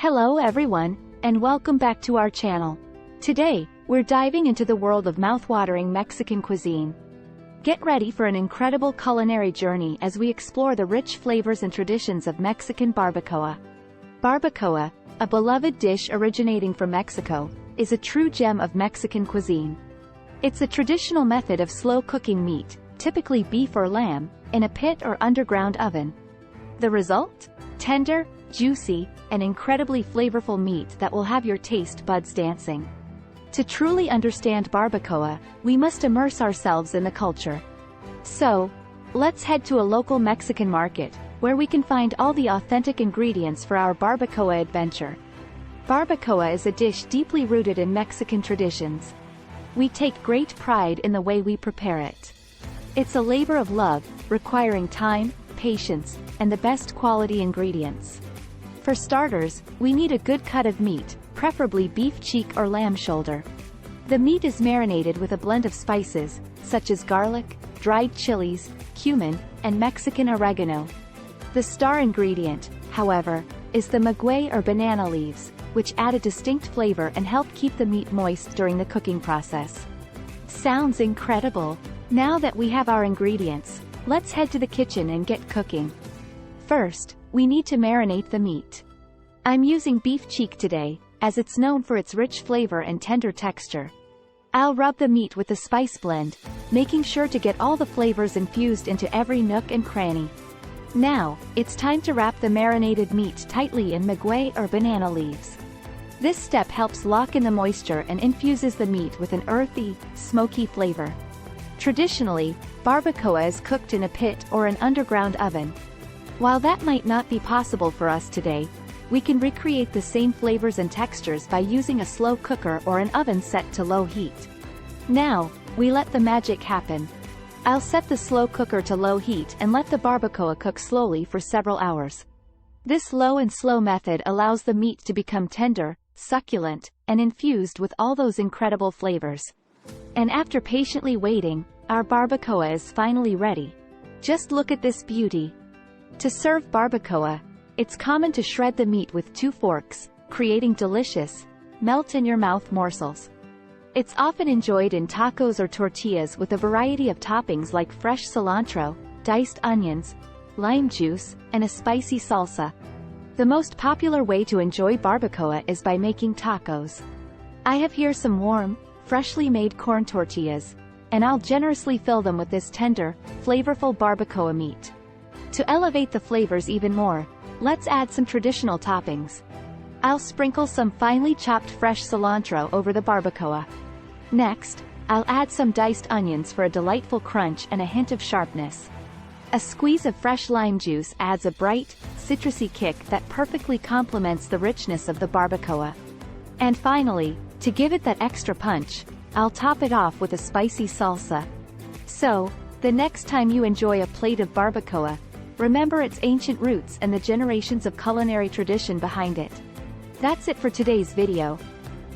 Hello everyone, and welcome back to our channel. Today, we're diving into the world of mouth-watering Mexican cuisine. Get ready for an incredible culinary journey as we explore the rich flavors and traditions of Mexican barbacoa. Barbacoa, a beloved dish originating from Mexico, is a true gem of Mexican cuisine. It's a traditional method of slow-cooking meat, typically beef or lamb, in a pit or underground oven. The result? Tender, juicy, and incredibly flavorful meat that will have your taste buds dancing. To truly understand barbacoa, we must immerse ourselves in the culture. So, let's head to a local Mexican market, where we can find all the authentic ingredients for our barbacoa adventure. Barbacoa is a dish deeply rooted in Mexican traditions. We take great pride in the way we prepare it. It's a labor of love, requiring time, patience, and the best quality ingredients. For starters, we need a good cut of meat, preferably beef cheek or lamb shoulder. The meat is marinated with a blend of spices, such as garlic, dried chilies, cumin, and Mexican oregano. The star ingredient, however, is the maguey or banana leaves, which add a distinct flavor and help keep the meat moist during the cooking process. Sounds incredible! Now that we have our ingredients, let's head to the kitchen and get cooking. First, we need to marinate the meat. I'm using beef cheek today, as it's known for its rich flavor and tender texture. I'll rub the meat with the spice blend, making sure to get all the flavors infused into every nook and cranny. Now, it's time to wrap the marinated meat tightly in maguey or banana leaves. This step helps lock in the moisture and infuses the meat with an earthy, smoky flavor. Traditionally, barbacoa is cooked in a pit or an underground oven. While that might not be possible for us today, we can recreate the same flavors and textures by using a slow cooker or an oven set to low heat. Now, we let the magic happen. I'll set the slow cooker to low heat and let the barbacoa cook slowly for several hours. This low and slow method allows the meat to become tender, succulent, and infused with all those incredible flavors. And after patiently waiting, our barbacoa is finally ready. Just look at this beauty. To serve barbacoa, it's common to shred the meat with 2 forks, creating delicious, melt-in-your-mouth morsels. It's often enjoyed in tacos or tortillas with a variety of toppings like fresh cilantro, diced onions, lime juice, and a spicy salsa. The most popular way to enjoy barbacoa is by making tacos. I have here some warm, freshly made corn tortillas, and I'll generously fill them with this tender, flavorful barbacoa meat. To elevate the flavors even more, let's add some traditional toppings. I'll sprinkle some finely chopped fresh cilantro over the barbacoa. Next, I'll add some diced onions for a delightful crunch and a hint of sharpness. A squeeze of fresh lime juice adds a bright, citrusy kick that perfectly complements the richness of the barbacoa. And finally, to give it that extra punch, I'll top it off with a spicy salsa. So, the next time you enjoy a plate of barbacoa, remember its ancient roots and the generations of culinary tradition behind it. That's it for today's video.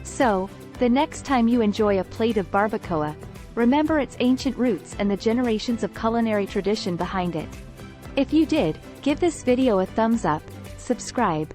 So, the next time you enjoy a plate of barbacoa, remember its ancient roots and the generations of culinary tradition behind it. If you did, give this video a thumbs up, subscribe,